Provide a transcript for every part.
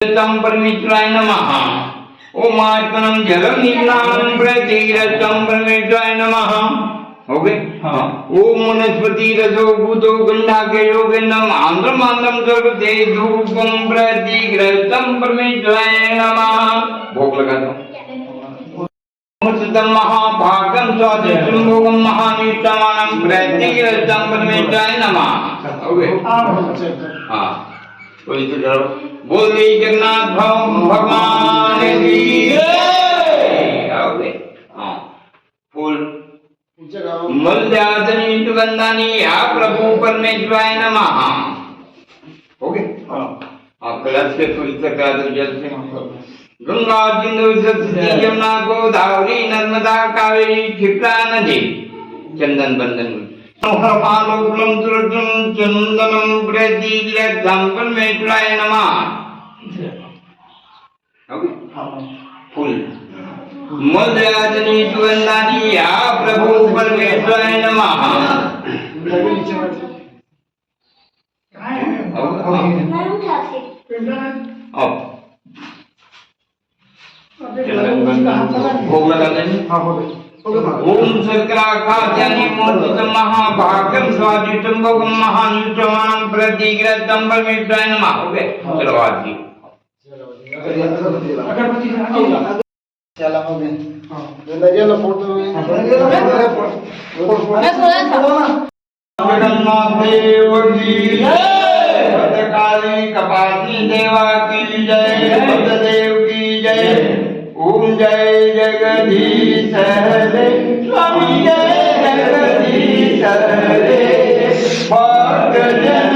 परमेश्वराय नमः। ओम आत्मनं जलम निम्नानं प्रतिरतं परमेश्वराय नमः। हो गए? हाँ। ओम वनस्पति रसो भूतो गंधाकेयो गंधम आंध्रम आंध्रम सर्वते धूपम प्रतिरतं परमेश्वराय नमः। भोग लगा दो। मुत्तम महाभागम स्वादिष्टम भोगम महानिष्ठानं प्रतिरतं परमेश्वराय नमः। हो गए? हाँ। कोई तो जरो बोले जगन्नाथ भगवान की जय। आओगे? हाँ। फूल मल्यादनी सुगंधानी या प्रभु परमेश्वराय नमः। हो गए? हाँ। कलश से पवित्र करा दो जल से। गंगा सिंधु सरस्वती यमुना गोदावरी नर्मदा कावेरी क्षिप्रा नदी चंदन बंदन आलोकलम सुरजम चंदनम प्रतिरतं परमेश्वराय नमः। फूल मल्यादनी सुगंधानी या प्रभु परमेश्वराय नमः। भोग लगा देंगे। ओम शर्कराखाद्यानि मूर्तितं महाभागं स्वादिष्टं भोगं महानिष्ठानं प्रतिगृहं परमेश्वराय नमः। हो गए? चलो आज की चला हो गए। लगे लो फोटो में। जगन्नाथ देव की जय। भद्रकाली कपाली देवा की जय। भद्रदेव की जय। ओम जय जगदीश हरे स्वामी जय जगदीश हरे। भक्त जन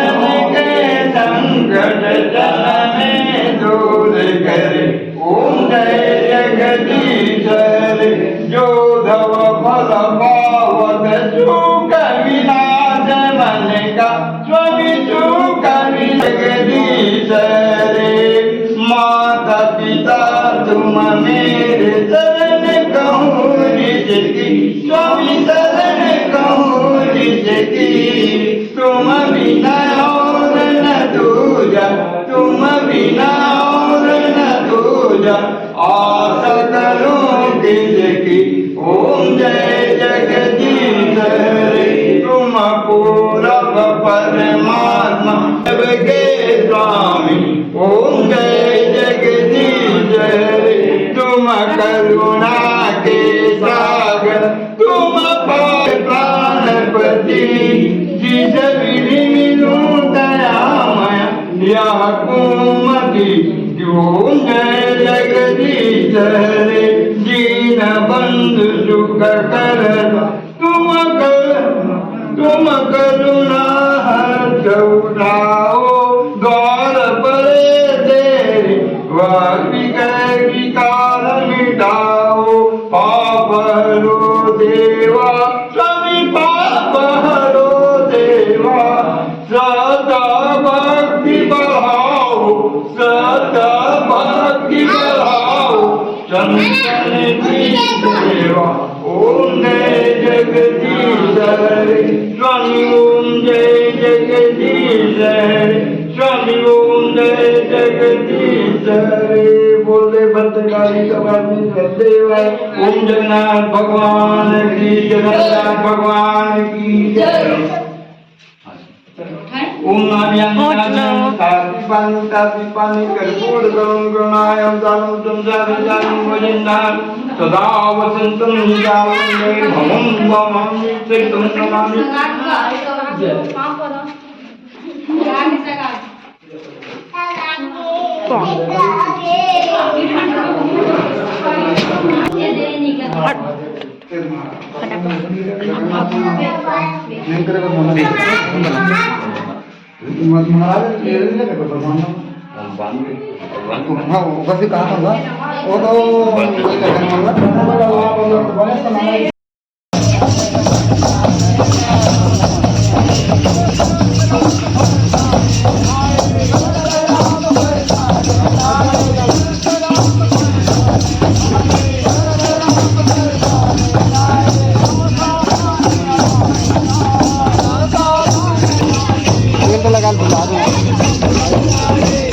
के संकट जन में दूर करे। ओम जय जगदीश हरे। जो धव फल पावत सुख विनाश मन का स्वामी सुख जगदीश हरे। माता पिता तुम मेरे शरण कहूँ निजकी स्वामी शरण कहूँ निजकी। तुम बिना और न दूजा तुम बिना और न दूजा आशा करूँ किसकी। ओम जय जगदीश हरे। तुम पूरब परमात्मा सबके स्वामी। ओम जय जगदीश हरे। तुम करुणा के सागर तुम प्राणपति। जिस विधि मिलूं दयामय यह कुमति। ओम जय जगदीश हरे। दीन बंधु सुख कर तुम करुणा हर्ष उठाओ। द्वार परे तेरे विकार मिटाओ। पाप हरो देवा स्वामी पाप हरो देवा। सदा भक्ति बढ़ाओ सदा भक्ति बढ़ाओ। चंदन की सेवा। ओम जय जगदीश हरे स्वामी। ओम जय जगदीश हरे स्वामी। ओम जय जगदीश हरे। बोले भद्रकाली कपाली देवाय। ओम जगन्नाथ भगवान की जगन्नाथ भगवान की जय। ओम नारायण तापी पानी कर्पूर गरम गणायम दानम संसार दानम भजन्नाथ सदा वसंतम निजावंदे भवं भवं श्रीतं नमामि। वैसे कहा था वो तो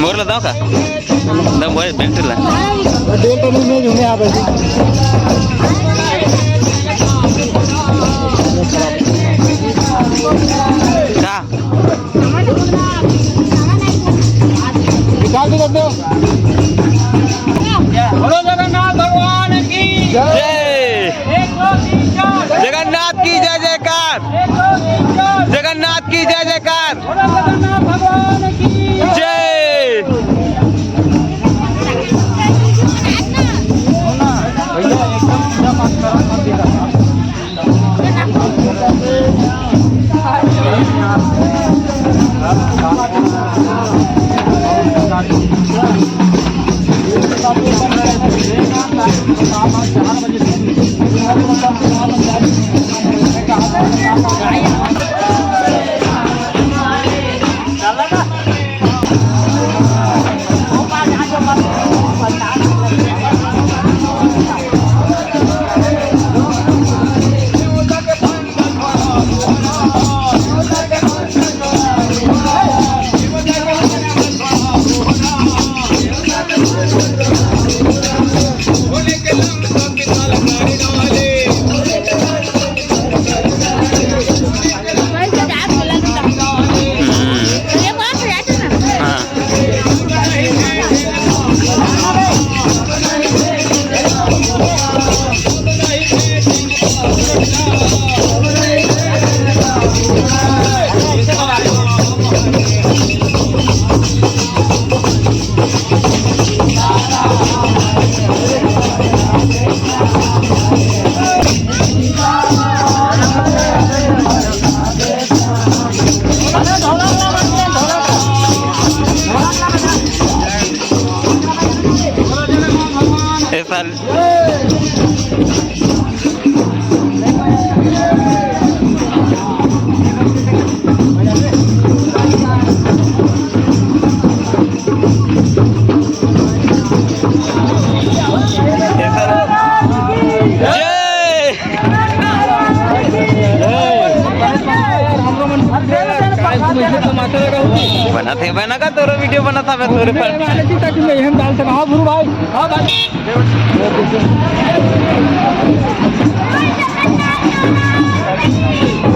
मोर लगाओ का एकदम बस बेल्टला डेल्टा नहीं में झूमे आ बैठी का निकाल दो बोलो जगन्नाथ भगवान की जय जगन्नाथ की जय जयकार जगन्नाथ की जय जयकार जगन्नाथ भगवान की जय भैया एकदम पूजा पाठ करो मंदिर बना थे बना का तोरा वीडियो बना था मैं तोरे पर हम डाल सका हाँ गुरु भाई हाँ भाई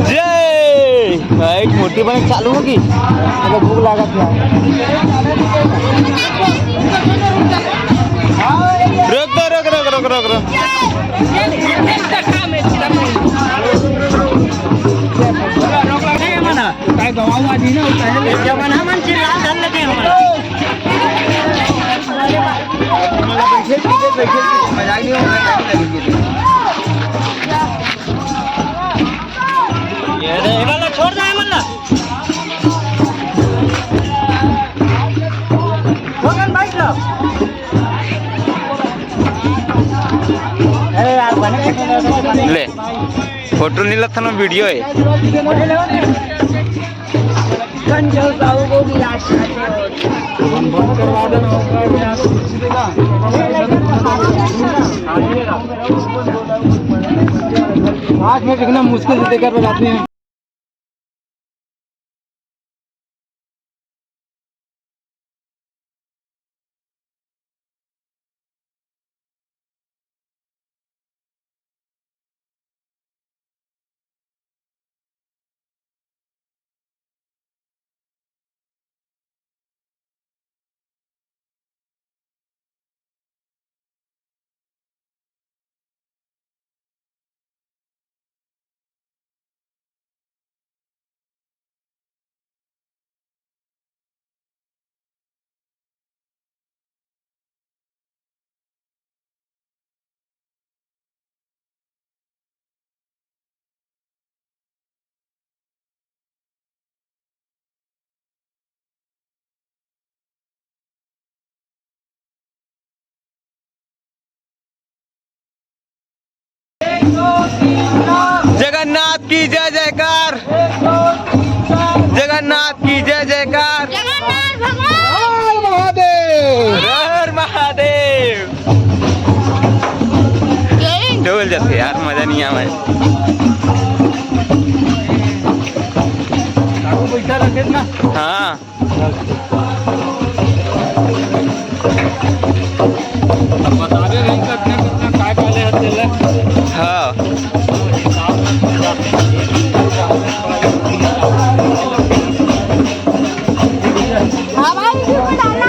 जय एक मूर्ति बने चालू होगी अगर भूख लगा क्या रोक दो रोक रोक रोक रोक रोक काय गवावा दी ना पहले जमाना मन चिल्ला डाल लगे हमारा बैठे मजाक नहीं ये वाला छोड़ दे मल्ला होगन बाइक लो अरे यार बने ले फोटो नहीं लगता ना वीडियो है आँख में दिखना मुश्किल से देखकर बताते हैं में डालना